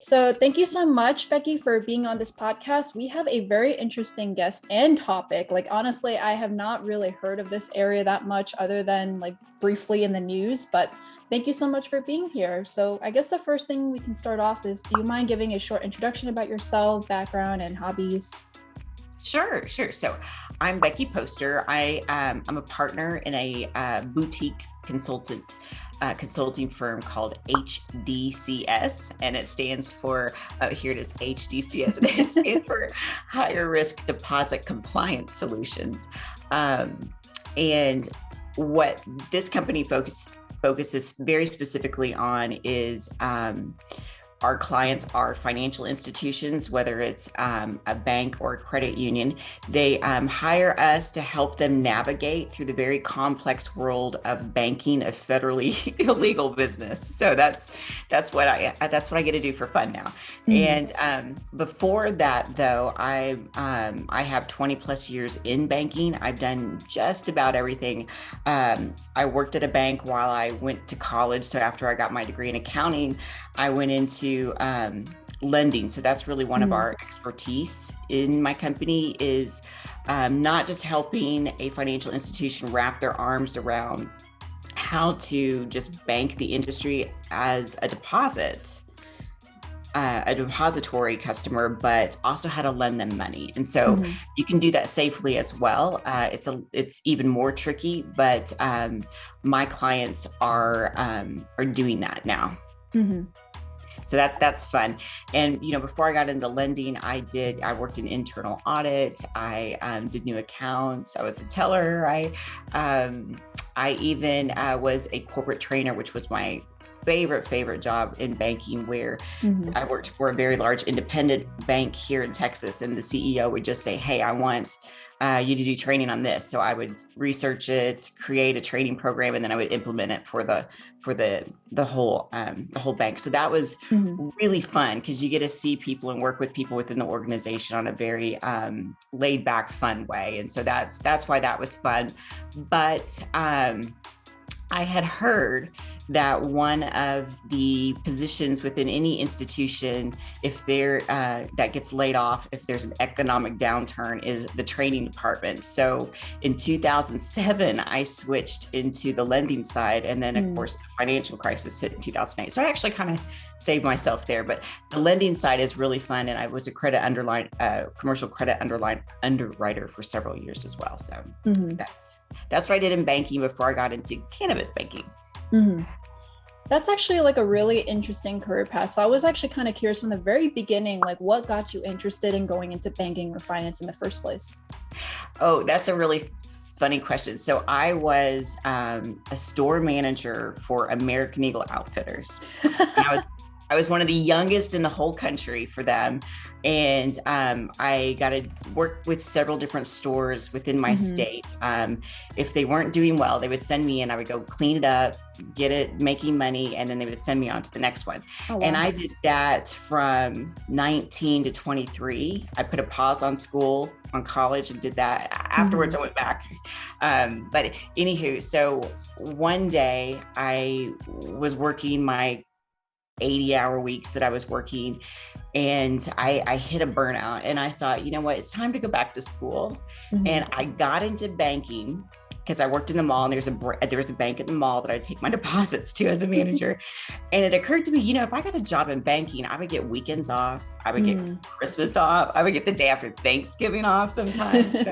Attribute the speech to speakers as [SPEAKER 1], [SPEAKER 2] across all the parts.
[SPEAKER 1] So thank you so much, Becky, for being on this podcast. We have a very interesting guest and topic. Like, honestly, I have not really heard of this area that much other than like briefly in the news, but thank you so much for being here. So I guess the first thing we can start off is, do you mind giving a short introduction about yourself, background, and hobbies?
[SPEAKER 2] Sure. So I'm Becky Postar. I'm a partner in a boutique consulting firm called HDCS, and it stands for, here it is, HDCS, and it stands for Higher Risk Deposit Compliance Solutions. And what this company focuses very specifically on is our clients are financial institutions, whether it's a bank or a credit union. They hire us to help them navigate through the very complex world of banking, a federally illegal business. So that's what I get to do for fun now. Mm-hmm. And before that, though, I have 20 plus years in banking. I've done just about everything. I worked at a bank while I went to college. So after I got my degree in accounting, I went into lending. So that's really one of our expertise in my company is not just helping a financial institution wrap their arms around how to just bank the industry as a depository customer, but also how to lend them money. And so you can do that safely as well. It's even more tricky, but my clients are doing that now. Mm-hmm. So that's fun. And, before I got into lending, I worked in internal audit. I did new accounts. I was a teller. I even was a corporate trainer, which was my favorite job in banking, where I worked for a very large independent bank here in Texas. And the CEO would just say, "Hey, I want you to do training on this." So I would research it, create a training program, and then I would implement it for the whole bank. So that was really fun because you get to see people and work with people within the organization on a very laid back, fun way. And so that's why that was fun. But I had heard that one of the positions within any institution, if that gets laid off, if there's an economic downturn, is the training department. So in 2007, I switched into the lending side, and then of course the financial crisis hit in 2008. So I actually kind of saved myself there. But the lending side is really fun, and I was a commercial credit underwriter for several years as well. So that's what I did in banking before I got into cannabis banking.
[SPEAKER 1] Mm-hmm. That's actually like a really interesting career path. So I was actually kind of curious from the very beginning, like what got you interested in going into banking or finance in the first place?
[SPEAKER 2] Oh, that's a really funny question. So I was a store manager for American Eagle Outfitters. I was one of the youngest in the whole country for them. And I got to work with several different stores within my state. If they weren't doing well, they would send me in. I would go clean it up, get it making money, and then they would send me on to the next one. Oh, wow. And I did that from 19 to 23. I put a pause on college, and did that. Afterwards, I went back. But anywho, so one day I was working my 80-hour weeks that I was working, and I hit a burnout, and I thought, you know what, it's time to go back to school. And I got into banking because I worked in the mall, and there was a bank at the mall that I'd take my deposits to as a manager. And it occurred to me, if I got a job in banking, I would get weekends off, I would get Christmas off, I would get the day after Thanksgiving off sometimes.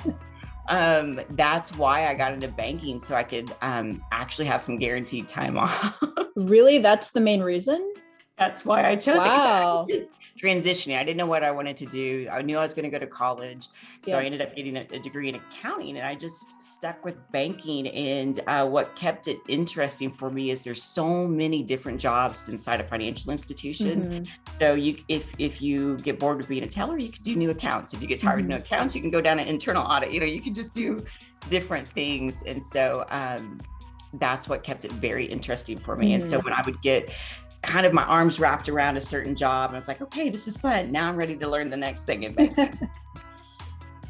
[SPEAKER 2] That's why I got into banking, so I could actually have some guaranteed time off.
[SPEAKER 1] Really? That's the main reason?
[SPEAKER 2] That's why I chose
[SPEAKER 1] it.
[SPEAKER 2] Just transitioning. I didn't know what I wanted to do. I knew I was going to go to college. So I ended up getting a degree in accounting, and I just stuck with banking. And what kept it interesting for me is there's so many different jobs inside a financial institution. So if you get bored with being a teller, you could do new accounts. If you get tired of new accounts, you can go down an internal audit. You can just do different things. And so that's what kept it very interesting for me. And so when I would get kind of my arms wrapped around a certain job, and I was like, okay, this is fun. Now I'm ready to learn the next thing in banking.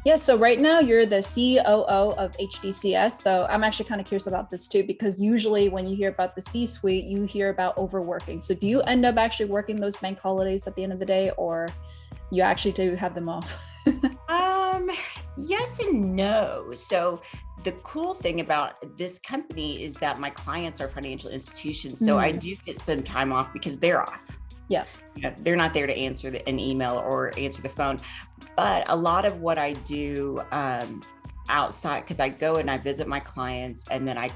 [SPEAKER 1] Yeah, so right now you're the COO of HDCS. So I'm actually kind of curious about this too, because usually when you hear about the C-suite, you hear about overworking. So do you end up actually working those bank holidays at the end of the day, or you actually do have them off?
[SPEAKER 2] Yes and no. So the cool thing about this company is that my clients are financial institutions. So I do get some time off because they're off.
[SPEAKER 1] Yeah.
[SPEAKER 2] They're not there to answer an email or answer the phone. But a lot of what I do outside, because I go and I visit my clients and then I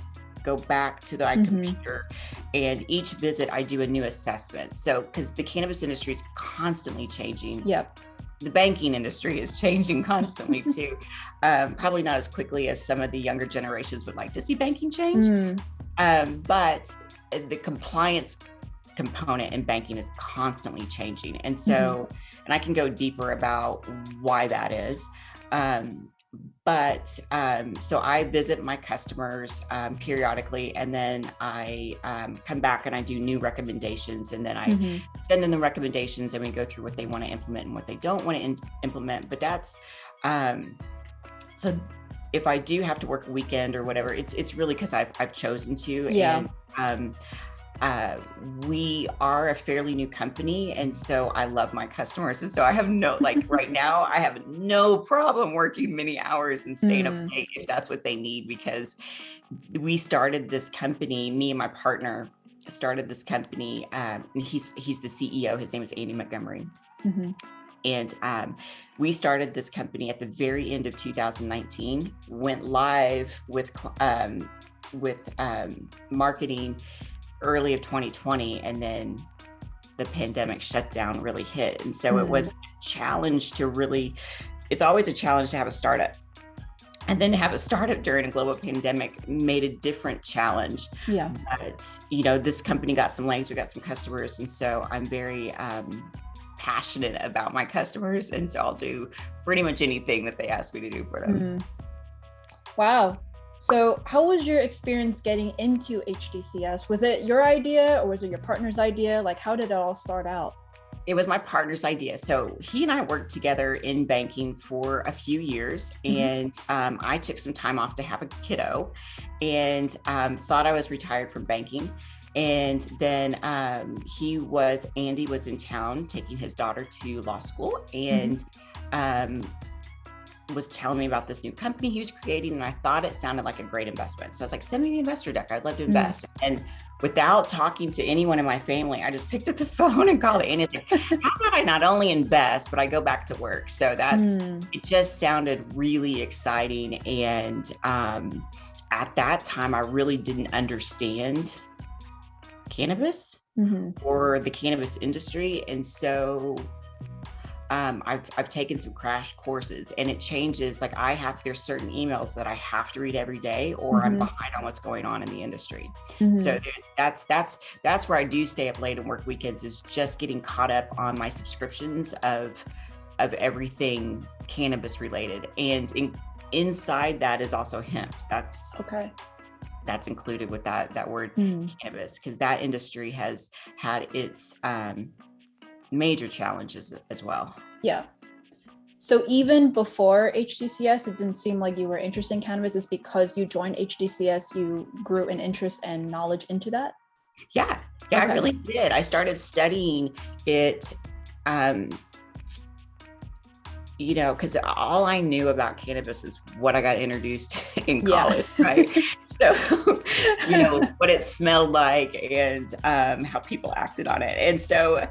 [SPEAKER 2] go back to the computer, and each visit I do a new assessment. So because the cannabis industry is constantly changing.
[SPEAKER 1] Yep.
[SPEAKER 2] The banking industry is changing constantly too. Probably not as quickly as some of the younger generations would like to see banking change. But the compliance component in banking is constantly changing. And so, and I can go deeper about why that is. So I visit my customers periodically, and then I come back and I do new recommendations, and then I send in the recommendations, and we go through what they want to implement and what they don't want to implement. But that's so if I do have to work a weekend or whatever, it's really because I've chosen to.
[SPEAKER 1] Yeah.
[SPEAKER 2] And we are a fairly new company, and so I love my customers, and so I have right now I have no problem working many hours and staying up late if that's what they need, because we started this company, me and my partner started this company, and he's the CEO. His name is Andy Montgomery. And we started this company at the very end of 2019, went live with marketing early of 2020, and then the pandemic shutdown really hit. And so it was a challenge it's always a challenge to have a startup. And then to have a startup during a global pandemic made a different challenge.
[SPEAKER 1] Yeah.
[SPEAKER 2] But, this company got some legs, we got some customers. And so I'm very passionate about my customers. And so I'll do pretty much anything that they ask me to do for them.
[SPEAKER 1] Wow. So how was your experience getting into HDCS? Was it your idea or was it your partner's idea? Like, how did it all start out?
[SPEAKER 2] It was my partner's idea. So he and I worked together in banking for a few years, and I took some time off to have a kiddo, and thought I was retired from banking. And then Andy was in town taking his daughter to law school, and was telling me about this new company he was creating, and I thought it sounded like a great investment. So I was like, send me the investor deck. I'd love to invest. And without talking to anyone in my family, I just picked up the phone and called Andy. Like, how about I not only invest, but I go back to work? So it just sounded really exciting. And at that time, I really didn't understand cannabis or the cannabis industry. And so I've taken some crash courses, and it changes. Like there's certain emails that I have to read every day, or I'm behind on what's going on in the industry. So that's where I do stay up late and work weekends, is just getting caught up on my subscriptions of everything cannabis related. And inside that is also hemp. That's included with that word cannabis, because that industry has had its major challenges as well.
[SPEAKER 1] Yeah. So even before HDCS, it didn't seem like you were interested in cannabis. Is because you joined HDCS, you grew an interest and knowledge into that?
[SPEAKER 2] Yeah, I really did. I started studying it, because all I knew about cannabis is what I got introduced in college, right? So, what it smelled like, and how people acted on it. And so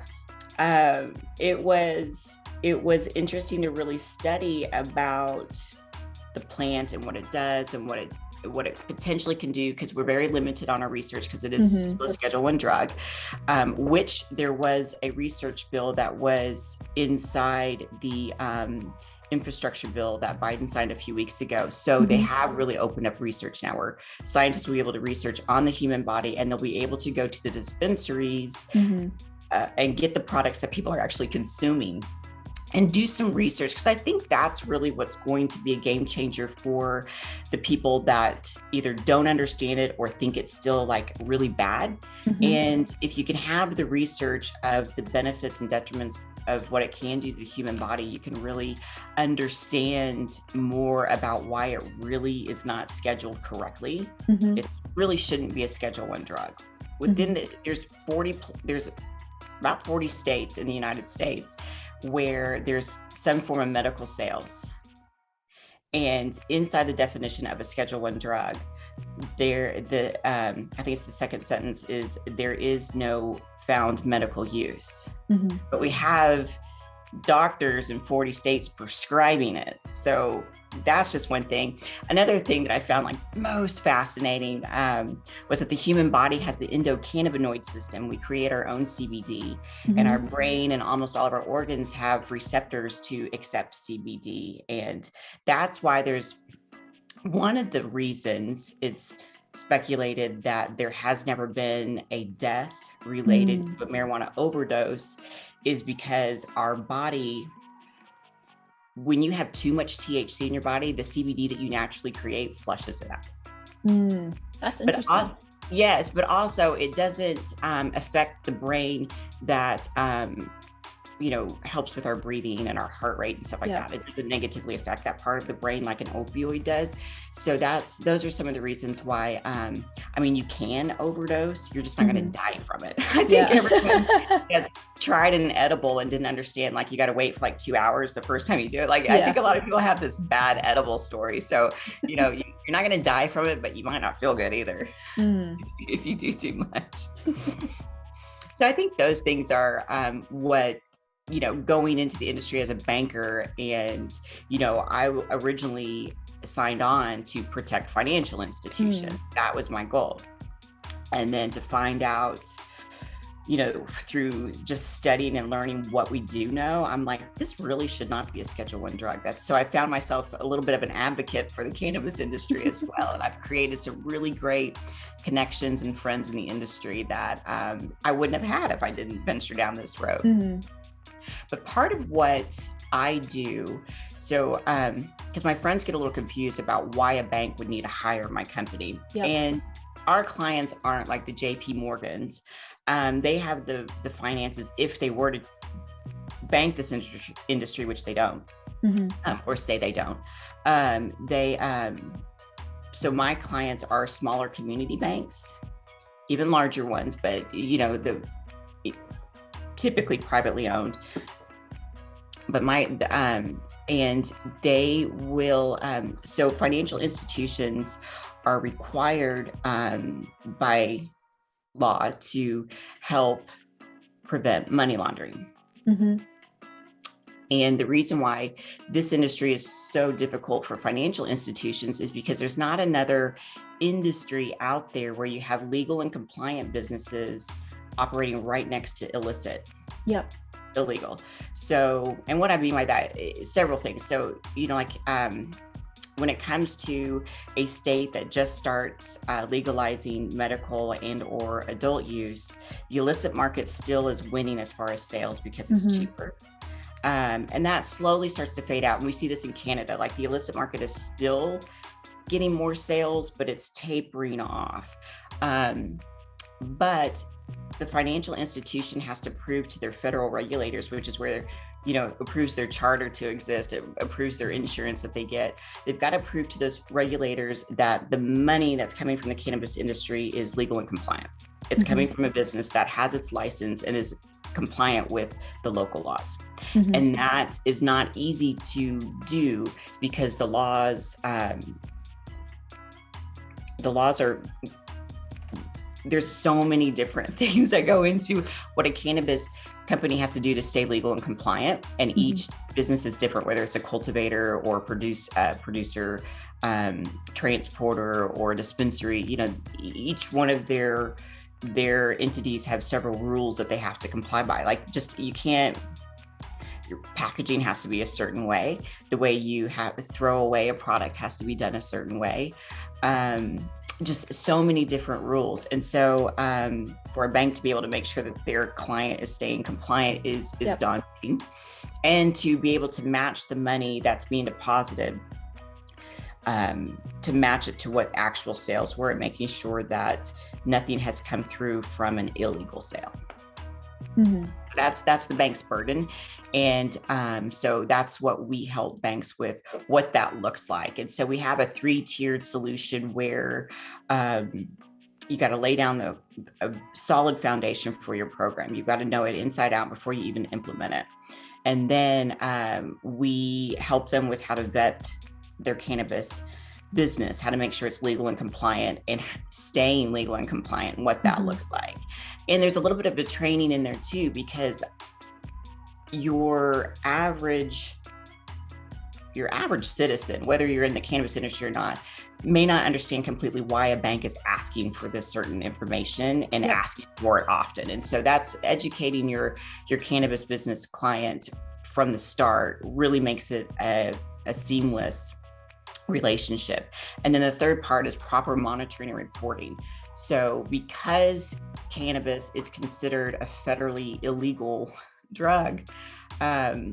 [SPEAKER 2] it was interesting to really study about the plant and what it does and what it potentially can do, because we're very limited on our research, because it is still a Schedule I drug, which there was a research bill that was inside the infrastructure bill that Biden signed a few weeks ago. So they have really opened up research now, where scientists will be able to research on the human body, and they'll be able to go to the dispensaries and get the products that people are actually consuming and do some research, because I think that's really what's going to be a game changer for the people that either don't understand it or think it's still like really bad. And if you can have the research of the benefits and detriments of what it can do to the human body, you can really understand more about why it really is not scheduled correctly. It really shouldn't be a Schedule 1 drug. Within there's about 40 states in the United States where there's some form of medical sales. And inside the definition of a Schedule 1 drug, I think it's the second sentence is, there is no found medical use. But we have doctors in 40 states prescribing it. So that's just one thing. Another thing that I found like most fascinating was that the human body has the endocannabinoid system. We create our own CBD, and our brain and almost all of our organs have receptors to accept CBD. And that's why there's one of the reasons it's speculated that there has never been a death related to a marijuana overdose is because our body, when you have too much THC in your body, the CBD that you naturally create flushes it out.
[SPEAKER 1] That's interesting.
[SPEAKER 2] But also it doesn't affect the brain that helps with our breathing and our heart rate and stuff like that. It doesn't negatively affect that part of the brain like an opioid does. So those are some of the reasons why, you can overdose. You're just not going to die from it. I think everyone that's tried an edible and didn't understand, like you got to wait for like 2 hours the first time you do it. I think a lot of people have this bad edible story. So, you're not going to die from it, but you might not feel good either if you do too much. So I think those things are what, going into the industry as a banker. And, I originally signed on to protect financial institutions. That was my goal. And then to find out, through just studying and learning what we do know, I'm like, this really should not be a Schedule 1 drug. So I found myself a little bit of an advocate for the cannabis industry as well. And I've created some really great connections and friends in the industry that I wouldn't have had if I didn't venture down this road. But part of what I do, because my friends get a little confused about why a bank would need to hire my company. And our clients aren't like the JP Morgans. They have the finances if they were to bank this industry, which they don't, or say they don't. So my clients are smaller community banks, even larger ones, but typically privately owned. But and they will, so financial institutions are required by law to help prevent money laundering. And the reason why this industry is so difficult for financial institutions is because there's not another industry out there where you have legal and compliant businesses operating right next to illicit. Illegal. So, and what I mean by that is several things. So, when it comes to a state that just starts legalizing medical and or adult use, the illicit market still is winning as far as sales because it's cheaper. And that slowly starts to fade out. And we see this in Canada, like the illicit market is still getting more sales, but it's tapering off. But the financial institution has to prove to their federal regulators, which is where, approves their charter to exist, it approves their insurance that they get. They've got to prove to those regulators that the money that's coming from the cannabis industry is legal and compliant. It's coming from a business that has its license and is compliant with the local laws. And that is not easy to do because the laws are, there's so many different things that go into what a cannabis company has to do to stay legal and compliant. And each business is different, whether it's a cultivator or producer, transporter or dispensary. Each one of their entities have several rules that they have to comply by. Like your packaging has to be a certain way. The way you throw away a product has to be done a certain way. just so many different rules. And so for a bank to be able to make sure that their client is staying compliant is daunting. And to be able to match the money that's being deposited, to match it to what actual sales were, and making sure that nothing has come through from an illegal sale. Mm-hmm. That's the bank's burden. And so that's what we help banks with, what that looks like. And so we have a 3-tiered solution where you got to lay down a solid foundation for your program. You've got to know it inside out before you even implement it. And then we help them with how to vet their cannabis business, how to make sure it's legal and compliant, and staying legal and compliant, and what that looks like. And there's a little bit of a training in there too, because your average citizen, whether you're in the cannabis industry or not, may not understand completely why a bank is asking for this certain information and asking for it often. And so that's educating your cannabis business client from the start really makes it a seamless relationship. And then the third part is proper monitoring and reporting. So because cannabis is considered a federally illegal drug, a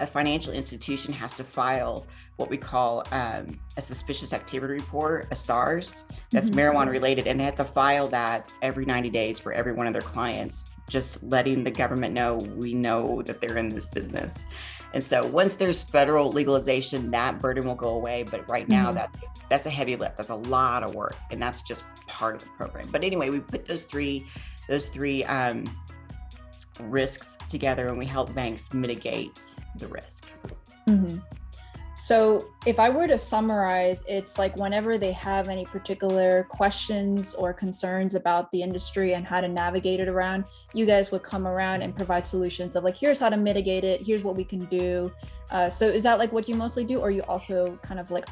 [SPEAKER 2] financial institution has to file what we call a suspicious activity report, a SARS, that's marijuana related. And they have to file that every 90 days for every one of their clients, just letting the government know, we know that they're in this business. And so once there's federal legalization, that burden will go away. But right now, that's a heavy lift. That's a lot of work. And that's just part of the program. But anyway, we put those three risks together, and we help banks mitigate the risk. Mm-hmm.
[SPEAKER 1] So if I were to summarize, it's like whenever they have any particular questions or concerns about the industry and how to navigate it around, you guys would come around and provide solutions of like, here's how to mitigate it, here's what we can do. So is that like what you mostly do, or you also kind of like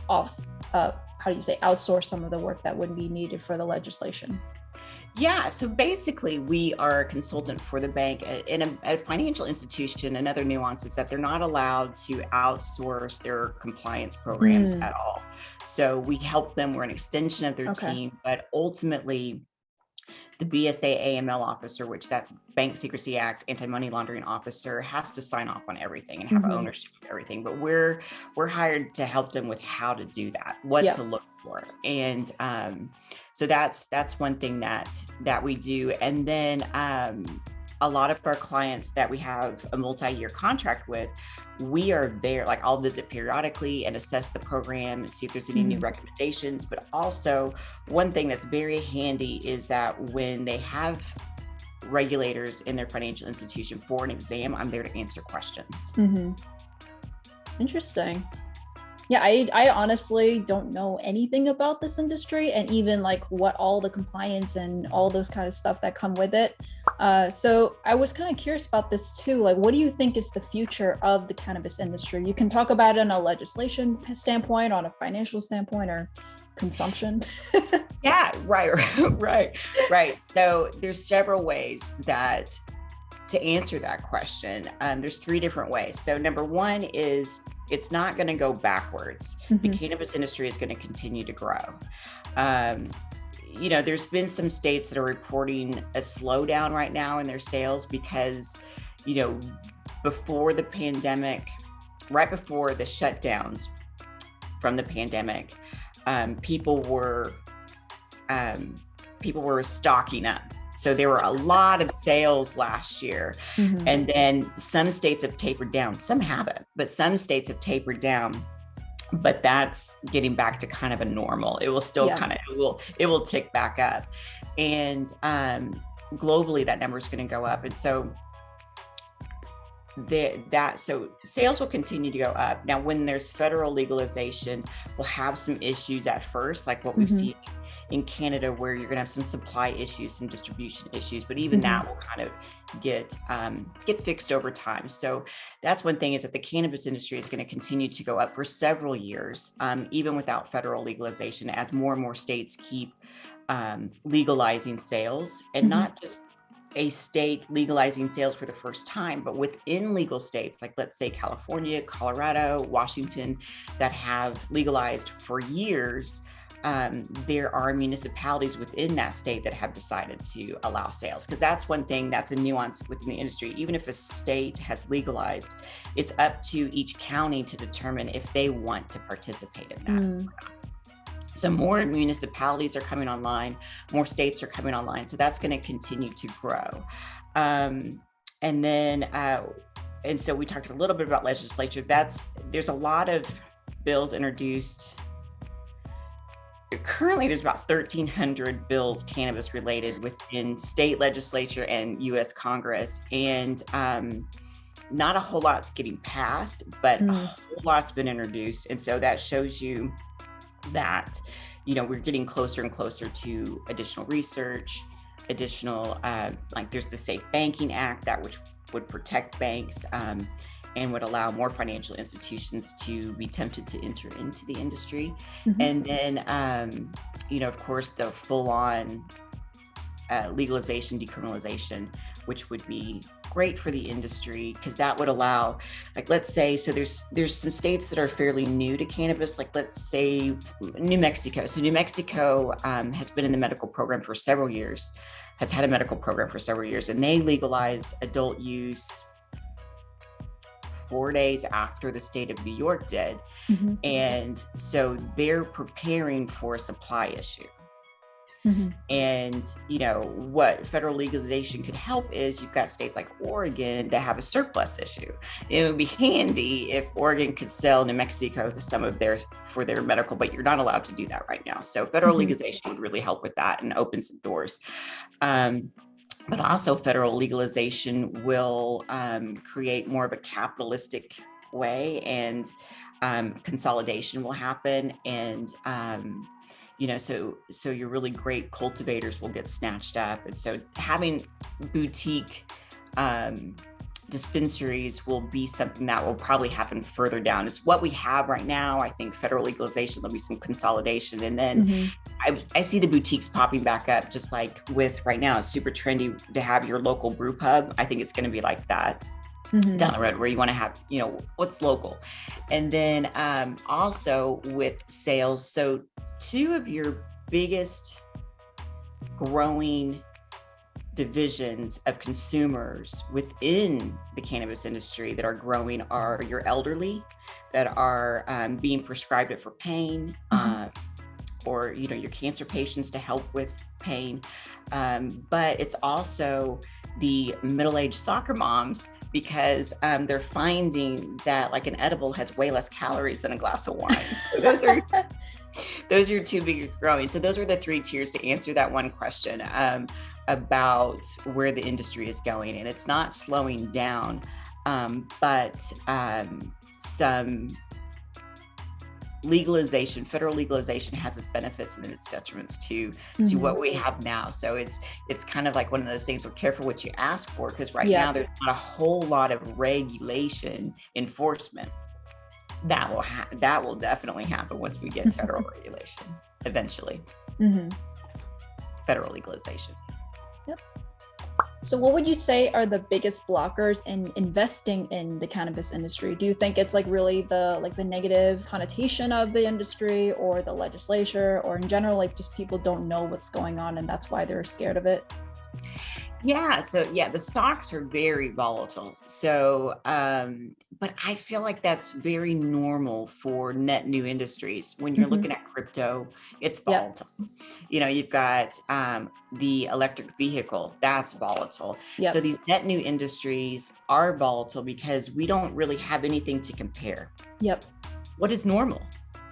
[SPEAKER 1] outsource some of the work that would be needed for the legislation?
[SPEAKER 2] Yeah, so basically we are a consultant for the bank. In a financial institution, another nuance is that they're not allowed to outsource their compliance programs at all. So we help them, we're an extension of their team, but ultimately the BSA AML officer, which that's Bank Secrecy Act, anti-money laundering officer, has to sign off on everything and have ownership of everything. But we're hired to help them with how to do that, what to look for. And so that's one thing that we do. And then a lot of our clients that we have a multi-year contract with, we are there, like I'll visit periodically and assess the program and see if there's any new recommendations. But also one thing that's very handy is that when they have regulators in their financial institution for an exam, I'm there to answer questions. Interesting.
[SPEAKER 1] Yeah, I honestly don't know anything about this industry, and even like what all the compliance and all those kind of stuff that come with it. So I was kind of curious about this too. Like, what do you think is the future of the cannabis industry? You can talk about it on a legislation standpoint, on a financial standpoint, or consumption.
[SPEAKER 2] Yeah, right. So there's several ways that to answer that question. There's 3 different ways. So number one is it's not going to go backwards. The cannabis industry is going to continue to grow. There's been some states that are reporting a slowdown right now in their sales because, before the pandemic, right before the shutdowns from the pandemic, people were stocking up. So there were a lot of sales last year. And then some states have tapered down. Some haven't, but some states have tapered down. But that's getting back to kind of a normal. It will still it will tick back up. And globally, that number is going to go up. And so so sales will continue to go up. Now, when there's federal legalization, we'll have some issues at first, like what we've seen in Canada, where you're going to have some supply issues, some distribution issues, but even that will kind of get fixed over time. So that's one thing, is that the cannabis industry is going to continue to go up for several years, even without federal legalization, as more and more states keep legalizing sales, and not just a state legalizing sales for the first time, but within legal states, like let's say California, Colorado, Washington, that have legalized for years, there are municipalities within that state that have decided to allow sales, because that's one thing that's a nuance within the industry. Even if a state has legalized, it's up to each county to determine if they want to participate in that. So more municipalities are coming online, more states are coming online. So that's going to continue to grow. And so we talked a little bit about legislature. There's a lot of bills introduced. Currently, there's about 1,300 bills cannabis related within state legislature and U.S. Congress. And not a whole lot's getting passed, but a whole lot's been introduced. And so that shows you that, we're getting closer and closer to additional research, additional, like there's the Safe Banking Act, that which would protect banks and would allow more financial institutions to be tempted to enter into the industry. And then, of course, the full-on legalization, decriminalization, which would be great for the industry, because that would allow, like, let's say, so there's some states that are fairly new to cannabis, like let's say New Mexico. So New Mexico has been in the medical program for several years, has had a medical program for several years, and they legalized adult use 4 days after the state of New York did. And so they're preparing for a supply issue. And, what federal legalization could help is you've got states like Oregon that have a surplus issue. It would be handy if Oregon could sell New Mexico some of for their medical, but you're not allowed to do that right now. So federal legalization would really help with that and open some doors. But also federal legalization will create more of a capitalistic way, and consolidation will happen. And, so your really great cultivators will get snatched up. And so having boutique dispensaries will be something that will probably happen further down. It's what we have right now. I think federal legalization, there'll be some consolidation. And then I see the boutiques popping back up, just like with right now, it's super trendy to have your local brew pub. I think it's going to be like that down the road, where you want to have, what's local. And then also with sales. So two of your biggest growing divisions of consumers within the cannabis industry that are growing are your elderly that are being prescribed it for pain, or your cancer patients to help with pain, but it's also the middle-aged soccer moms, because they're finding that like an edible has way less calories than a glass of wine. So those are your two big growing. So those are the three tiers to answer that one question about where the industry is going. And it's not slowing down, but some legalization, federal legalization, has its benefits and its detriments to what we have now. So it's kind of like one of those things, we're careful what you ask for, because right now there's not a whole lot of regulation enforcement. That will definitely happen once we get federal regulation eventually. Federal legalization.
[SPEAKER 1] So what would you say are the biggest blockers in investing in the cannabis industry? Do you think it's like really the negative connotation of the industry, or the legislature, or in general, like just people don't know what's going on and that's why they're scared of it?
[SPEAKER 2] So the stocks are very volatile. So, but I feel like that's very normal for net new industries. When you're looking at crypto, it's volatile. You've got the electric vehicle, that's volatile. So these net new industries are volatile because we don't really have anything to compare. What is normal?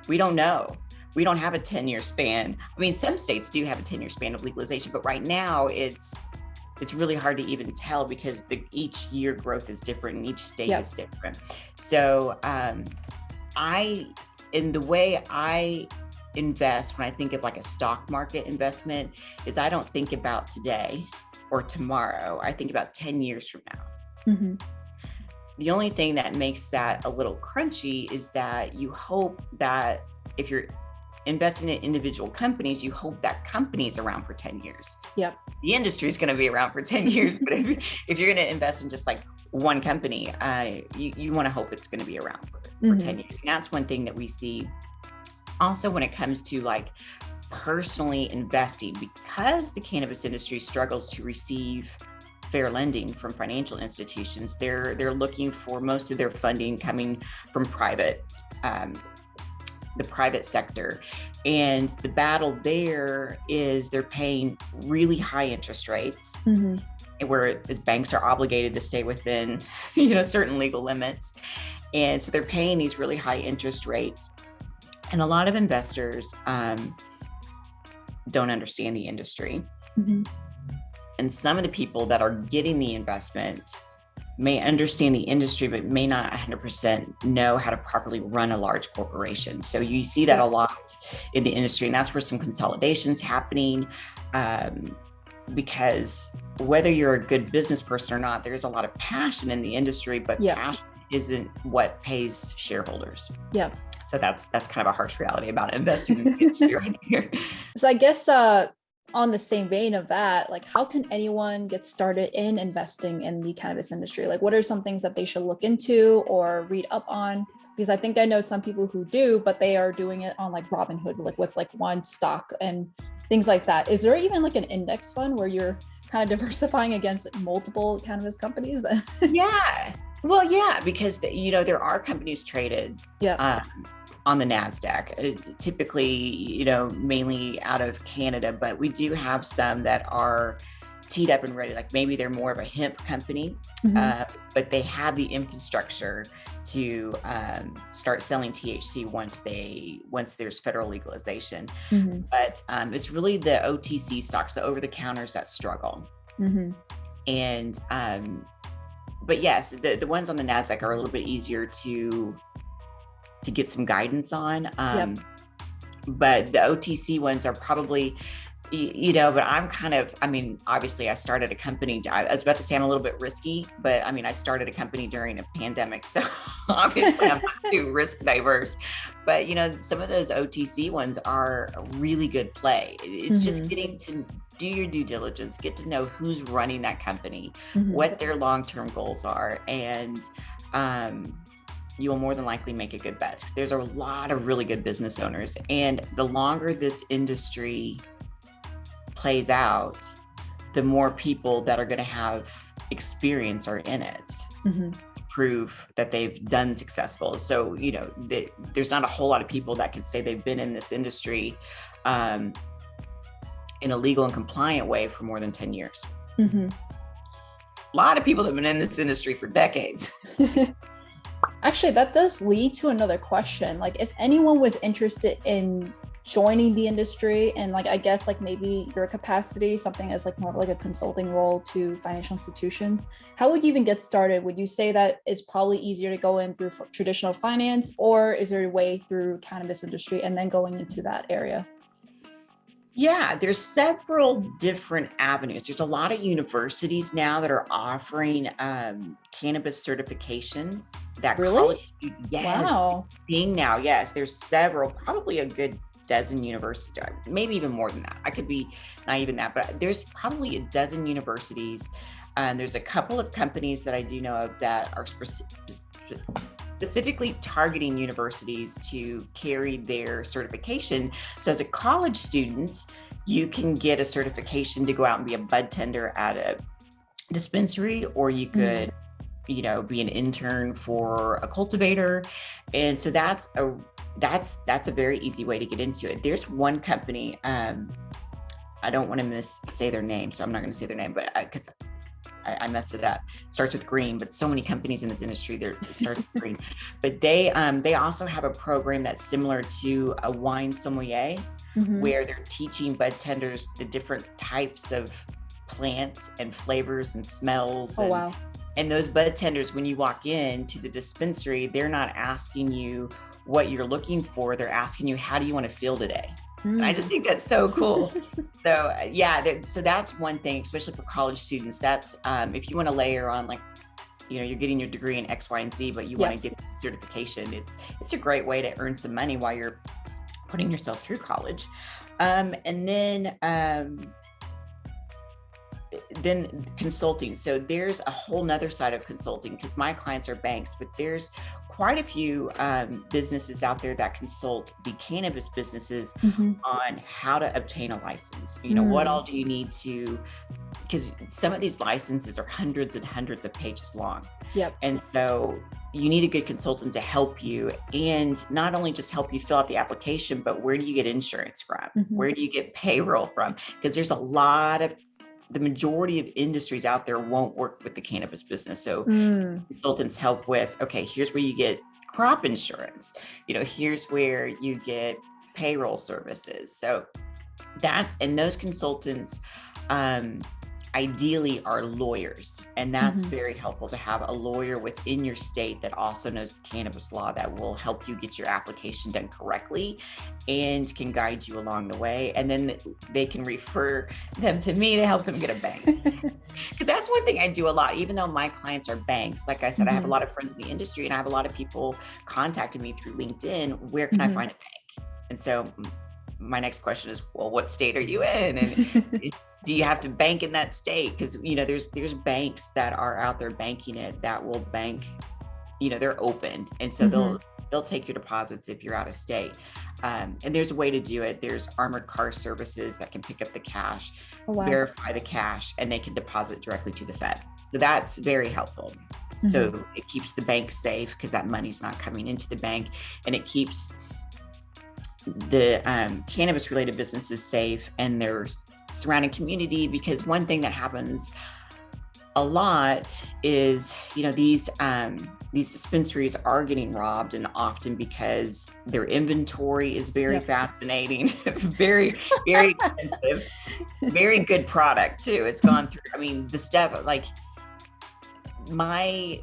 [SPEAKER 2] We don't know. We don't have a 10-year span. I mean, some states do have a 10-year span of legalization, but right now it's really hard to even tell, because each year growth is different and each state is different. So in the way I invest, when I think of like a stock market investment, is I don't think about today or tomorrow. I think about 10 years from now. The only thing that makes that a little crunchy is that you hope that if you're investing in individual companies, you hope that company's around for 10 years. The industry is going to be around for 10 years, but if you're going to invest in just like one company, you want to hope it's going to be around for 10 years. And that's one thing that we see also when it comes to like personally investing, because the cannabis industry struggles to receive fair lending from financial institutions, they're looking for most of their funding coming from the private sector. And the battle there is they're paying really high interest rates, where banks are obligated to stay within, certain legal limits. And so they're paying these really high interest rates. And a lot of investors don't understand the industry. And some of the people that are getting the investment may understand the industry, but may not 100% know how to properly run a large corporation. So you see that a lot in the industry, and that's where some consolidation's happening. Because whether you're a good business person or not, there's a lot of passion in the industry, but passion isn't what pays shareholders.
[SPEAKER 1] Yeah.
[SPEAKER 2] So that's kind of a harsh reality about investing in the industry right here.
[SPEAKER 1] So I guess on the same vein of that, like how can anyone get started in investing in the cannabis industry? Like what are some things that they should look into or read up on? Because I think I know some people who do, but they are doing it on like Robinhood, like with like one stock and things like that. Is there even like an index fund where you're kind of diversifying against multiple cannabis companies?
[SPEAKER 2] Yeah. Well, yeah, because there are companies traded on the NASDAQ, typically, mainly out of Canada, but we do have some that are teed up and ready. Like maybe they're more of a hemp company, but they have the infrastructure to start selling THC once there's federal legalization. But it's really the OTC stocks, the over the counters, that struggle. And but yes, the ones on the NASDAQ are a little bit easier to get some guidance on. But the OTC ones are probably, but obviously I started a company. I was about to say I'm a little bit risky, but I started a company during a pandemic. So obviously I'm not too risk diverse, but some of those OTC ones are a really good play. It's just getting to do your due diligence, get to know who's running that company, what their long-term goals are. And, you'll more than likely make a good bet. There's a lot of really good business owners. And the longer this industry plays out, the more people that are going to have experience are in it, prove that they've done successful. So, there's not a whole lot of people that can say they've been in this industry in a legal and compliant way for more than 10 years. A lot of people have been in this industry for decades.
[SPEAKER 1] Actually, that does lead to another question. Like if anyone was interested in joining the industry and like, I guess like maybe your capacity, something as like more like a consulting role to financial institutions, how would you even get started? Would you say that it's probably easier to go in through traditional finance, or is there a way through cannabis industry and then going into that area?
[SPEAKER 2] Yeah, there's several different avenues. There's a lot of universities now that are offering cannabis certifications. That
[SPEAKER 1] really?
[SPEAKER 2] College, yes,
[SPEAKER 1] wow.
[SPEAKER 2] Being now, yes, there's several, probably a good dozen universities, maybe even more than that. I could be not even that, but there's probably a dozen universities. There's a couple of companies that I do know of that are specifically targeting universities to carry their certification. So as a college student, you can get a certification to go out and be a bud tender at a dispensary, or you could, be an intern for a cultivator. And so that's a very easy way to get into it. There's one company, I don't want to say their name, so I'm not going to say their name, but because I messed it up. Starts with green, but so many companies in this industry, it starts with green. But they also have a program that's similar to a wine sommelier, where they're teaching bud tenders the different types of plants and flavors and smells.
[SPEAKER 1] Oh, wow.
[SPEAKER 2] And those bud tenders, when you walk into the dispensary, they're not asking you what you're looking for. They're asking you, how do you want to feel today? And I just think that's so cool. So yeah, so that's one thing, especially for college students. That's if you want to layer on, like, you're getting your degree in X, Y, and Z, but you want to get the certification. It's a great way to earn some money while you're putting yourself through college. And then then consulting. So there's a whole nother side of consulting, because my clients are banks, but there's quite a few businesses out there that consult the cannabis businesses on how to obtain a license. You know, what all do you need to, because some of these licenses are hundreds and hundreds of pages long.
[SPEAKER 1] Yep.
[SPEAKER 2] And so you need a good consultant to help you, and not only just help you fill out the application, but where do you get insurance from? Where do you get payroll from? Because there's the majority of industries out there won't work with the cannabis business. So consultants help with, okay, here's where you get crop insurance. You know, here's where you get payroll services. So and those consultants, ideally are lawyers, and that's very helpful to have a lawyer within your state that also knows the cannabis law, that will help you get your application done correctly and can guide you along the way. And then they can refer them to me to help them get a bank. Because that's one thing I do a lot, even though my clients are banks. Like I said, I have a lot of friends in the industry, and I have a lot of people contacting me through LinkedIn. Where can I find a bank? And so my next question is, well, what state are you in? And do you have to bank in that state? Because, you know, there's banks that are out there banking it that will bank, you know, they're open. And so they'll take your deposits if you're out of state. And there's a way to do it. There's armored car services that can pick up the cash, verify the cash, and they can deposit directly to the Fed. So that's very helpful. So it keeps the bank safe, because that money's not coming into the bank, and it keeps the cannabis related businesses safe and their surrounding community. Because one thing that happens a lot is, you know, these dispensaries are getting robbed, and often because their inventory is very fascinating, very, very expensive, very good product too. It's gone through, I mean, the stuff, like my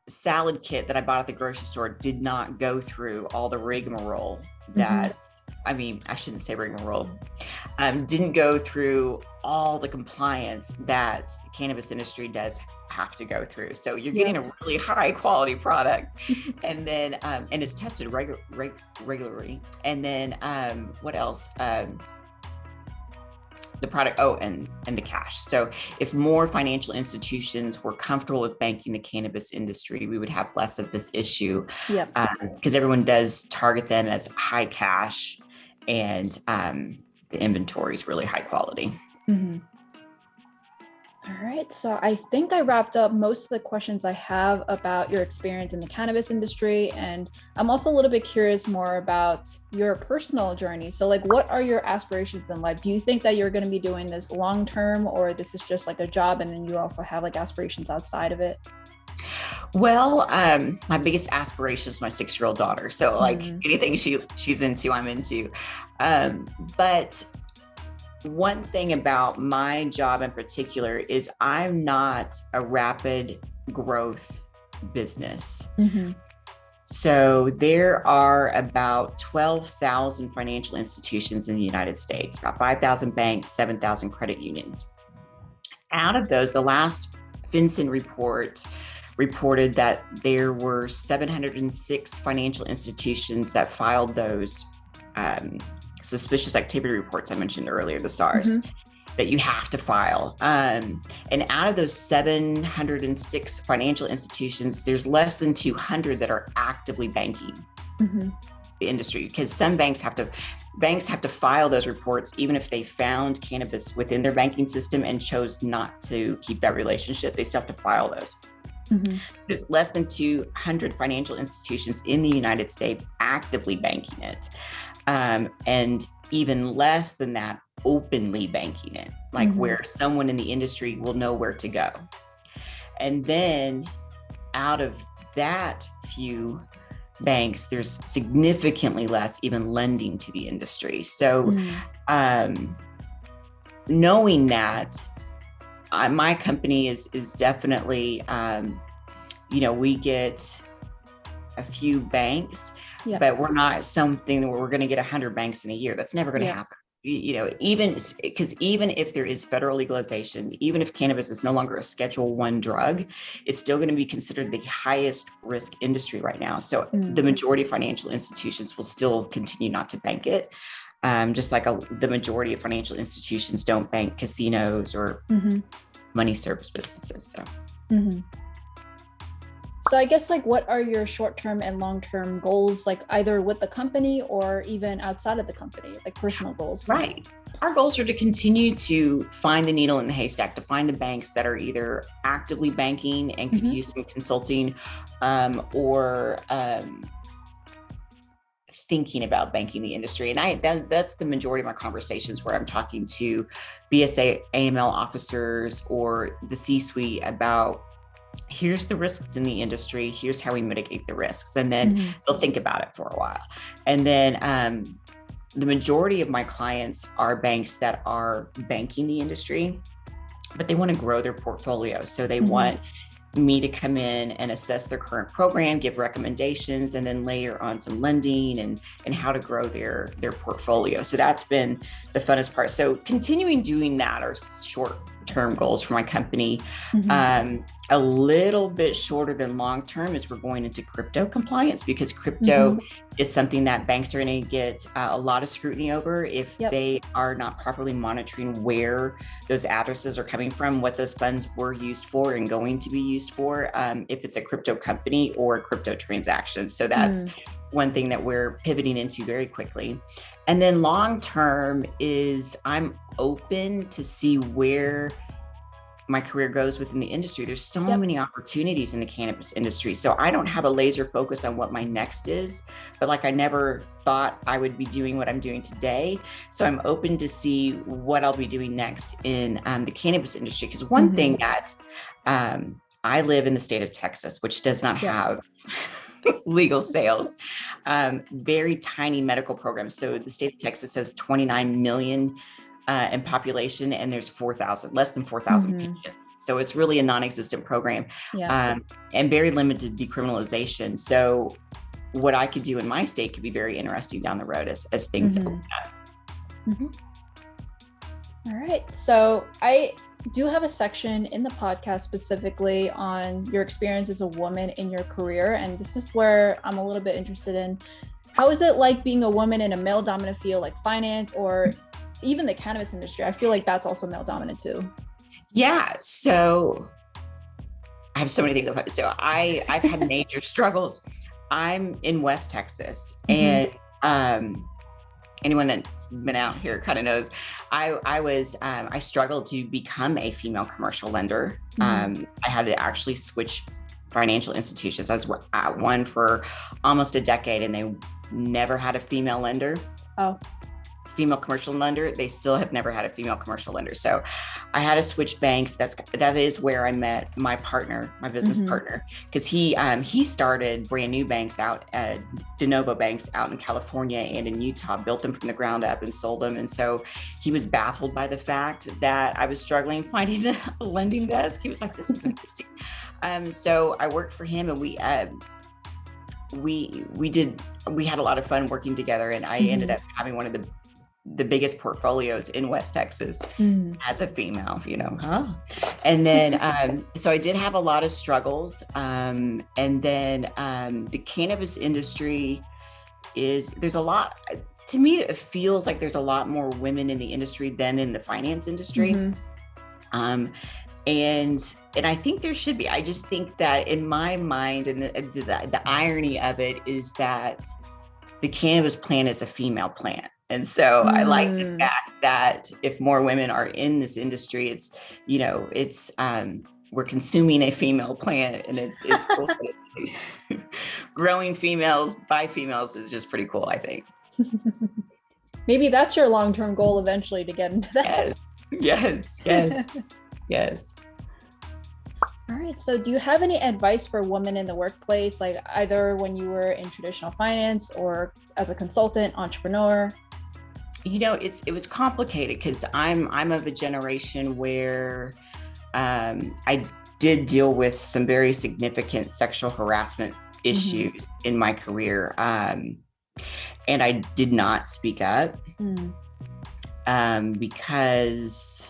[SPEAKER 2] salad kit that I bought at the grocery store did not go through all the rigmarole that, I mean, I shouldn't say rigmarole, didn't go through all the compliance that the cannabis industry does have to go through. So you're getting a really high quality product, and then, and it's tested regularly. And then, what else? The product, and the cash. So if more financial institutions were comfortable with banking the cannabis industry, we would have less of this issue. Because everyone does target them as high cash, and the inventory is really high quality.
[SPEAKER 1] All right, so I think I wrapped up most of the questions I have about your experience in the cannabis industry, and I'm also a little bit curious more about your personal journey. So like, what are your aspirations in life? Do you think that you're going to be doing this long term, or this is just like a job and then you also have like aspirations outside of it?
[SPEAKER 2] Well, my biggest aspiration is my 6-year-old daughter. So like anything she's into, I'm into. But one thing about my job in particular is I'm not a rapid growth business. So there are about 12,000 financial institutions in the United States, about 5,000 banks, 7,000 credit unions. Out of those, the last FinCEN report reported that there were 706 financial institutions that filed those suspicious activity reports I mentioned earlier, the SARS, that you have to file. And out of those 706 financial institutions, there's less than 200 that are actively banking the industry, because some banks have to file those reports even if they found cannabis within their banking system and chose not to keep that relationship. They still have to file those. There's less than 200 financial institutions in the United States actively banking it. And even less than that openly banking it, like where someone in the industry will know where to go. And then out of that few banks, there's significantly less even lending to the industry. So knowing that, my company is definitely, you know, we get a few banks, but we're not something where we're going to get 100 banks in a year. That's never going to happen. You know, even if there is federal legalization, even if cannabis is no longer a Schedule I drug, it's still going to be considered the highest risk industry right now. So the majority of financial institutions will still continue not to bank it. Just like the majority of financial institutions don't bank casinos or money service businesses. So.
[SPEAKER 1] Mm-hmm. So I guess like what are your short-term and long-term goals, like either with the company or even outside of the company, like personal goals?
[SPEAKER 2] Right. Our goals are to continue to find the needle in the haystack, to find the banks that are either actively banking and could use some consulting or thinking about banking the industry. And that's the majority of my conversations where I'm talking to BSA, AML officers or the C-suite about here's the risks in the industry, here's how we mitigate the risks. And then they'll think about it for a while. And then the majority of my clients are banks that are banking the industry, but they want to grow their portfolio. So they want me to come in and assess their current program, give recommendations, and then layer on some lending and how to grow their portfolio. So that's been the funnest part. So continuing doing that are short-term goals for my company. A little bit shorter than long-term is we're going into crypto compliance, because crypto is something that banks are going to get a lot of scrutiny over if they are not properly monitoring where those addresses are coming from, what those funds were used for and going to be used for, if it's a crypto company or a crypto transaction. So that's one thing that we're pivoting into very quickly. And then long-term is I'm open to see where my career goes within the industry. There's so many opportunities in the cannabis industry. So I don't have a laser focus on what my next is, but like I never thought I would be doing what I'm doing today. So I'm open to see what I'll be doing next in the cannabis industry. Because one thing that I live in the state of Texas, which does not have legal sales, very tiny medical programs. So the state of Texas has 29 million in population, and there's less than 4,000 patients. So it's really a non-existent program, and very limited decriminalization. So what I could do in my state could be very interesting down the road as things open up.
[SPEAKER 1] All right. So I do have a section in the podcast specifically on your experience as a woman in your career. And this is where I'm a little bit interested in, how is it like being a woman in a male dominant field like finance or even the cannabis industry? I feel like that's also male dominant too. Yeah.
[SPEAKER 2] So I have so many things about it. So I've had major struggles. I'm in West Texas, and anyone that's been out here kind of knows I struggled to become a female commercial lender. I had to actually switch financial institutions. I was at one for almost a decade, and they never had a female lender. Female commercial lender. They still have never had a female commercial lender. So I had to switch banks. That is where I met my partner, my business partner, because he started brand new banks out, de novo banks out in California and in Utah, built them from the ground up and sold them. And so he was baffled by the fact that I was struggling finding a lending desk. He was like, this is interesting. So I worked for him, and we had a lot of fun working together, and I ended up having one of the biggest portfolios in West Texas as a female, and then so I did have a lot of struggles, and then the cannabis industry there's a lot, to me it feels like there's a lot more women in the industry than in the finance industry. And I think there should be. I just think that in my mind, and the irony of it is that the cannabis plant is a female plant. And so I like the fact that if more women are in this industry, it's we're consuming a female plant, and it's cool. Growing females by females is just pretty cool, I think.
[SPEAKER 1] Maybe that's your long-term goal eventually, to get into that.
[SPEAKER 2] Yes.
[SPEAKER 1] All right. So do you have any advice for women in the workplace, like either when you were in traditional finance or as a consultant, entrepreneur?
[SPEAKER 2] It was complicated because I'm of a generation where I did deal with some very significant sexual harassment issues in my career. And I did not speak up because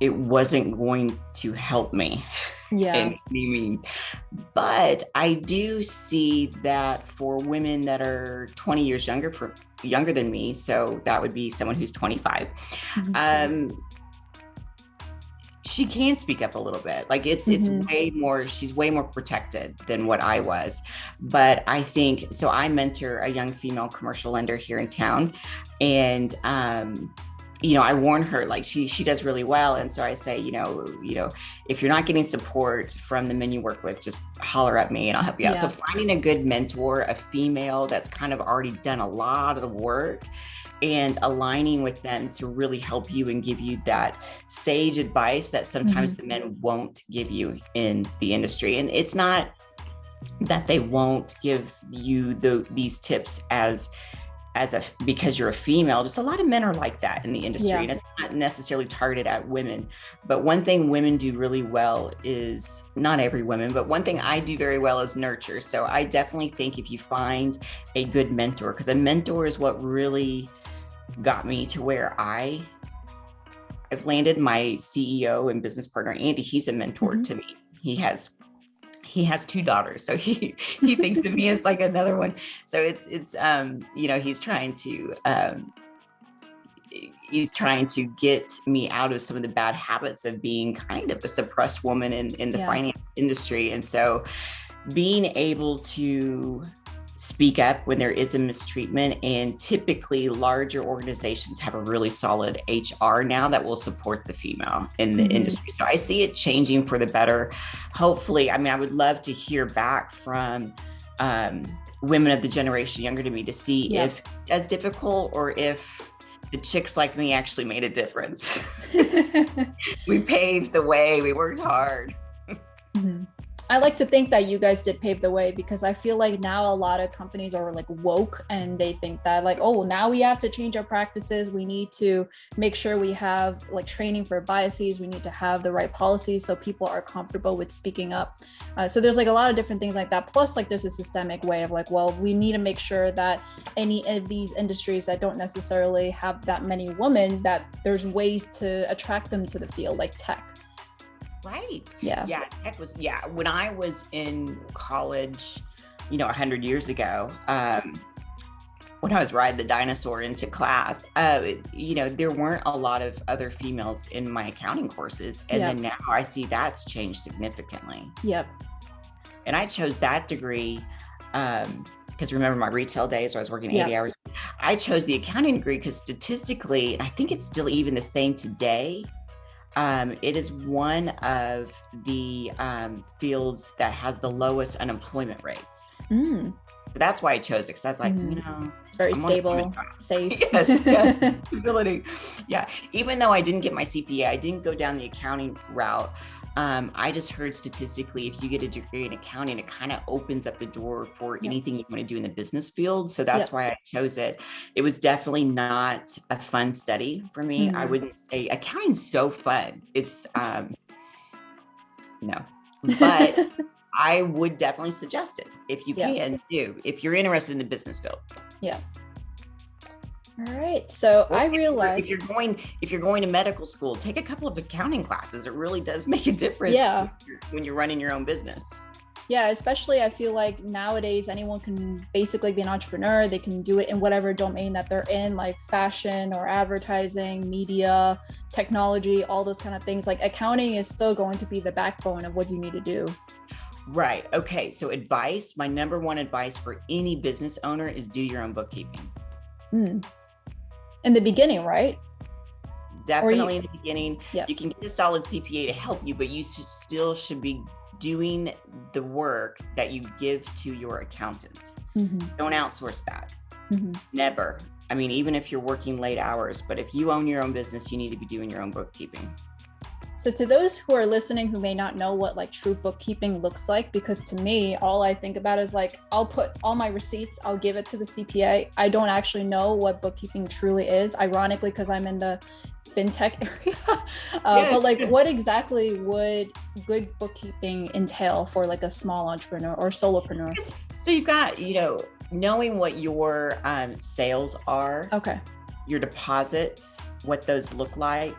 [SPEAKER 2] it wasn't going to help me in any means. But I do see that for women that are 20 years younger than me, so that would be someone who's 25, she can speak up a little bit. Like it's way more, she's way more protected than what I was. But I think, so I mentor a young female commercial lender here in town. And, I warn her, like she does really well. And so I say, if you're not getting support from the men you work with, just holler at me and I'll help you out. So finding a good mentor, a female that's kind of already done a lot of the work, and aligning with them to really help you and give you that sage advice that sometimes the men won't give you in the industry. And it's not that they won't give you these tips because you're a female. Just a lot of men are like that in the industry, and it's not necessarily targeted at women. But one thing women do really well is, not every woman, but one thing I do very well is nurture. So I definitely think if you find a good mentor, because a mentor is what really got me to where I've landed. My CEO and business partner, Andy, he's a mentor to me. He has 2 daughters. So he thinks of me as like another one. So it's he's trying to get me out of some of the bad habits of being kind of a suppressed woman in the finance industry. And so being able to speak up when there is a mistreatment, and typically larger organizations have a really solid HR now that will support the female in the industry. So I see it changing for the better. Hopefully, I would love to hear back from women of the generation younger to me to see if it's as difficult or if the chicks like me actually made a difference. We paved the way, we worked hard.
[SPEAKER 1] I like to think that you guys did pave the way, because I feel like now a lot of companies are like woke, and they think that like, oh, now we have to change our practices. We need to make sure we have like training for biases. We need to have the right policies so people are comfortable with speaking up. So there's like a lot of different things like that. Plus, like there's a systemic way of like, well, we need to make sure that any of these industries that don't necessarily have that many women, that there's ways to attract them to the field, like tech.
[SPEAKER 2] Right.
[SPEAKER 1] Yeah.
[SPEAKER 2] Tech was, when I was in college, 100 years ago, when I was riding the dinosaur into class, there weren't a lot of other females in my accounting courses. And then now I see that's changed significantly. Yep. And I chose that degree, because remember my retail days where I was working 80 hours. I chose the accounting degree because statistically, and I think it's still even the same today, it is one of the fields that has the lowest unemployment rates. So that's why I chose it, because I was like,
[SPEAKER 1] it's very stable, safe.
[SPEAKER 2] Yes, stability. Yeah. Even though I didn't get my CPA, I didn't go down the accounting route. I just heard statistically, if you get a degree in accounting, it kind of opens up the door for anything you want to do in the business field. So that's why I chose it. It was definitely not a fun study for me. I wouldn't say accounting's so fun. It's, no, but I would definitely suggest it if you can if you're interested in the business field. Yeah.
[SPEAKER 1] All right. So I realized
[SPEAKER 2] if you're going to medical school, take a couple of accounting classes. It really does make a difference when you're running your own business.
[SPEAKER 1] Yeah, especially I feel like nowadays anyone can basically be an entrepreneur. They can do it in whatever domain that they're in, like fashion or advertising, media, technology, all those kind of things. Like accounting is still going to be the backbone of what you need to do.
[SPEAKER 2] Right. Okay. So my number one advice for any business owner is do your own bookkeeping.
[SPEAKER 1] In the beginning, right?
[SPEAKER 2] Definitely in the beginning. You can get a solid CPA to help you, but you still should be doing the work that you give to your accountant. Don't outsource that. Never. Even if you're working late hours, but if you own your own business, you need to be doing your own bookkeeping.
[SPEAKER 1] So to those who are listening who may not know what like true bookkeeping looks like, because to me, all I think about is like, I'll put all my receipts, I'll give it to the CPA. I don't actually know what bookkeeping truly is, ironically, because I'm in the fintech area. But like, what exactly would good bookkeeping entail for like a small entrepreneur or solopreneur?
[SPEAKER 2] So you've got, knowing what your sales are, your deposits, what those look like,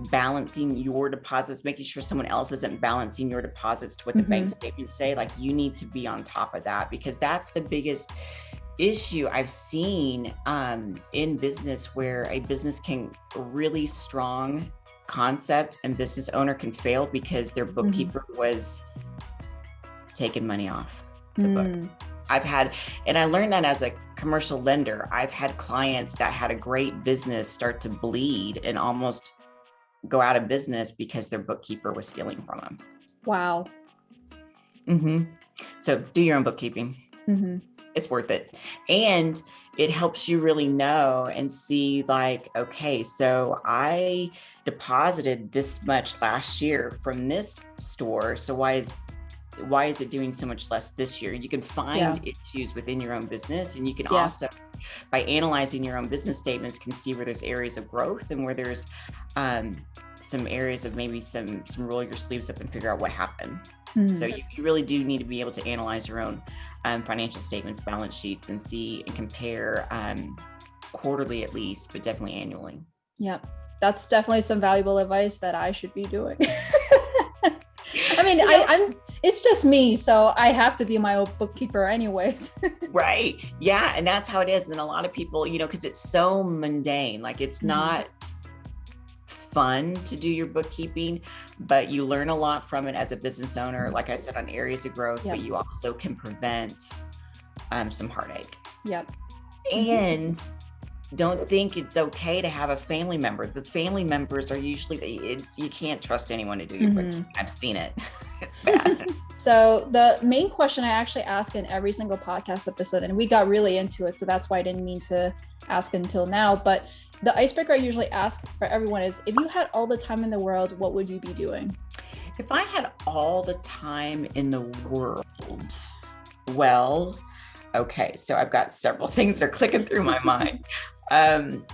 [SPEAKER 2] balancing your deposits, making sure someone else isn't balancing your deposits to what the bank statements say. Like you need to be on top of that, because that's the biggest issue I've seen in business, where a business can really strong concept and business owner can fail because their bookkeeper was taking money off the book. And I learned that as a commercial lender. I've had clients that had a great business start to bleed and almost go out of business because their bookkeeper was stealing from them.
[SPEAKER 1] Wow.
[SPEAKER 2] So do your own bookkeeping. It's worth it. And it helps you really know and see like, okay, so I deposited this much last year from this store. So why is it doing so much less this year? You can find issues within your own business, and you can also, by analyzing your own business statements, can see where there's areas of growth and where there's some areas of maybe some roll your sleeves up and figure out what happened. So you really do need to be able to analyze your own financial statements, balance sheets, and see and compare quarterly at least, but definitely annually. Yep.
[SPEAKER 1] That's definitely some valuable advice that I should be doing. I mean, I'm it's just me, so I have to be my own bookkeeper anyways.
[SPEAKER 2] Right. Yeah. And that's how it is. And a lot of people, because it's so mundane, like it's not fun to do your bookkeeping, but you learn a lot from it as a business owner, like I said, on areas of growth, but you also can prevent some heartache.
[SPEAKER 1] Yep.
[SPEAKER 2] And don't think it's okay to have a family member. The family members are usually, you can't trust anyone to do your bookkeeping. I've seen it. It's bad.
[SPEAKER 1] So the main question I actually ask in every single podcast episode, and we got really into it, so that's why I didn't mean to ask until now, but the icebreaker I usually ask for everyone is, if you had all the time in the world, what would you be doing?
[SPEAKER 2] If I had all the time in the world, well, okay, so I've got several things that are clicking through my mind.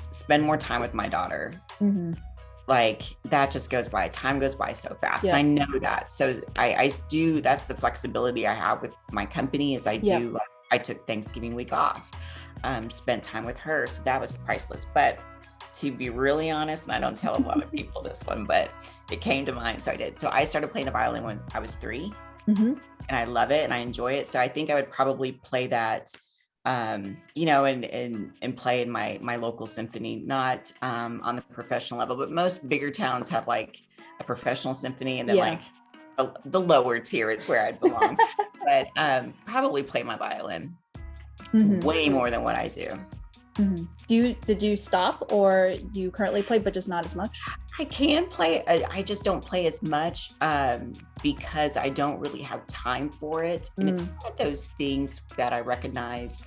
[SPEAKER 2] Spend more time with my daughter. Like that just goes by. Time goes by so fast. I know that. So I do, that's the flexibility I have with my company is I took Thanksgiving week off, spent time with her. So that was priceless. But to be really honest, and I don't tell a lot of people this one, but it came to mind. So I did. So I started playing the violin when I was 3 and I love it and I enjoy it. So I think I would probably play that, and play in my local symphony, not on the professional level, but most bigger towns have like a professional symphony, and then like the lower tier is where I'd belong. But probably play my violin way more than what I do.
[SPEAKER 1] Did you stop, or do you currently play but just not as much?
[SPEAKER 2] I can play. I just don't play as much because I don't really have time for it. And it's one of those things that I recognize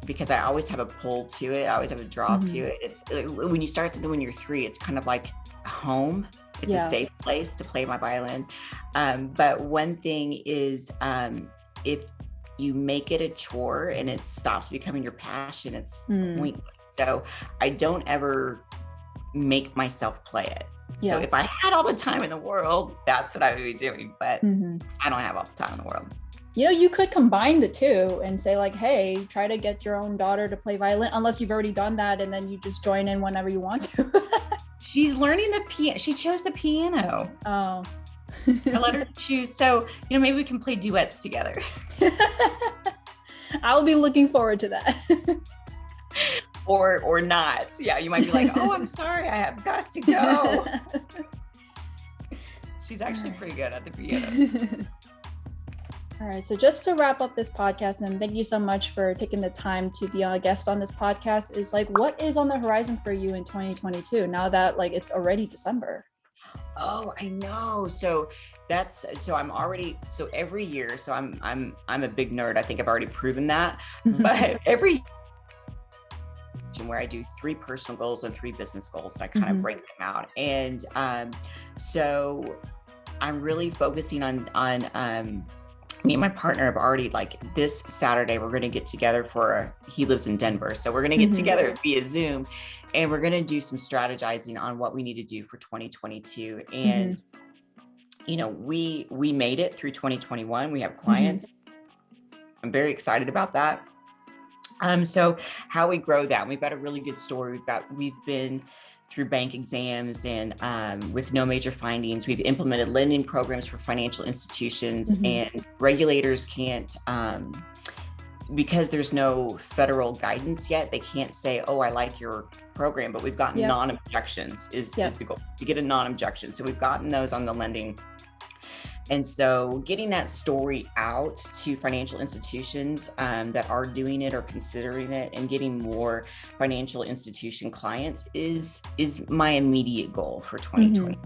[SPEAKER 2] because I always have a pull to it. I always have a draw to it. It's when you start something when you're 3, it's kind of like a home. It's a safe place to play my violin. But one thing is if you make it a chore and it stops becoming your passion, it's pointless. So I don't ever make myself play it. So if I had all the time in the world, that's what I would be doing. But I don't have all the time in the world.
[SPEAKER 1] You could combine the two and say like, hey, try to get your own daughter to play violin, unless you've already done that and then you just join in whenever you want to.
[SPEAKER 2] She's learning the piano. She chose the piano.
[SPEAKER 1] Oh.
[SPEAKER 2] I let her choose. So, maybe we can play duets together.
[SPEAKER 1] I'll be looking forward to that.
[SPEAKER 2] Or not. Yeah, you might be like, oh, I'm sorry, I have got to go. She's actually pretty good at the piano.
[SPEAKER 1] All right. So just to wrap up this podcast, and thank you so much for taking the time to be a guest on this podcast, is like, what is on the horizon for you in 2022 now that like it's already December?
[SPEAKER 2] Oh, I know. So I'm already, so every year, so I'm a big nerd. I think I've already proven that, but every where I do 3 personal goals and 3 business goals, and I kind of break them out. And so I'm really focusing on me and my partner have already, like, this Saturday, we're going to get together he lives in Denver. So we're going to get together via Zoom, and we're going to do some strategizing on what we need to do for 2022. And, we made it through 2021. We have clients. I'm very excited about that. So how we grow that, we've got a really good story. We've been through bank exams and with no major findings. We've implemented lending programs for financial institutions, and regulators can't because there's no federal guidance yet, they can't say, oh, I like your program, but we've gotten non-objections is the goal, to get a non-objection. So we've gotten those on the lending. And so getting that story out to financial institutions that are doing it or considering it, and getting more financial institution clients is my immediate goal for 2020.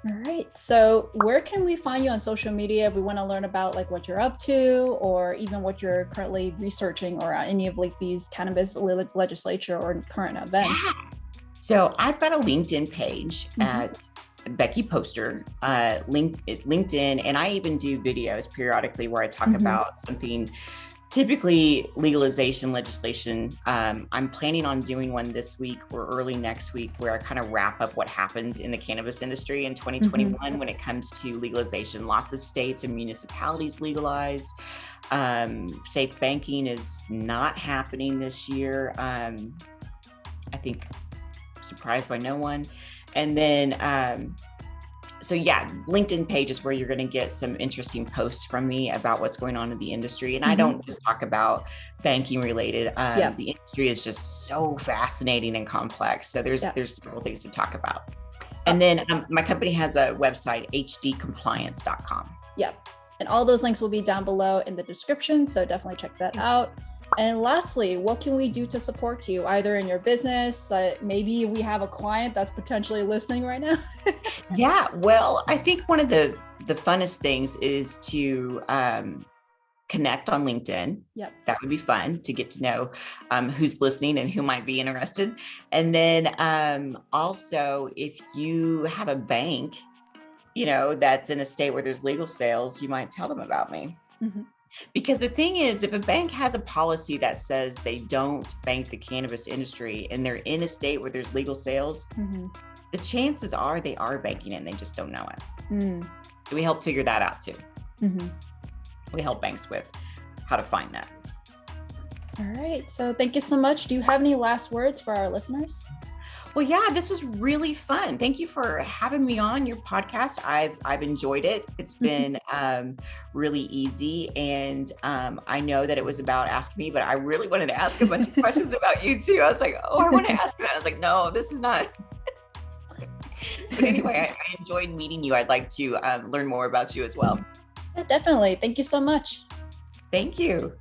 [SPEAKER 1] All right. So where can we find you on social media if we want to learn about like what you're up to, or even what you're currently researching, or any of like these cannabis legislature or current events?
[SPEAKER 2] So I've got a LinkedIn page at Becky Postar, LinkedIn, and I even do videos periodically where I talk about something, typically legalization legislation. I'm planning on doing one this week or early next week where I kind of wrap up what happened in the cannabis industry in 2021 when it comes to legalization. Lots of states and municipalities legalized. Safe banking is not happening this year. I think surprised by no one. And then, so yeah, LinkedIn page is where you're going to get some interesting posts from me about what's going on in the industry. And I don't just talk about banking related. The industry is just so fascinating and complex. So there's several things to talk about. And then my company has a website, hdcompliance.com.
[SPEAKER 1] Yep. And all those links will be down below in the description. So definitely check that out. And lastly, what can we do to support you, either in your business? Maybe we have a client that's potentially listening right now.
[SPEAKER 2] Yeah, well, I think one of the funnest things is to connect on LinkedIn.
[SPEAKER 1] Yep. That
[SPEAKER 2] would be fun to get to know who's listening and who might be interested. And then also, if you have a bank, that's in a state where there's legal sales, you might tell them about me. Because the thing is, if a bank has a policy that says they don't bank the cannabis industry and they're in a state where there's legal sales, the chances are they are banking it and they just don't know it. So we help figure that out too. We help banks with how to find that.
[SPEAKER 1] All right. So thank you so much. Do you have any last words for our listeners?
[SPEAKER 2] Well, yeah, this was really fun. Thank you for having me on your podcast. I've enjoyed it. It's been really easy. And I know that it was about asking me, but I really wanted to ask a bunch of questions about you too. I was like, oh, I want to ask you that. I was like, no, this is not. But anyway, I enjoyed meeting you. I'd like to learn more about you as well.
[SPEAKER 1] Yeah, definitely. Thank you so much.
[SPEAKER 2] Thank you.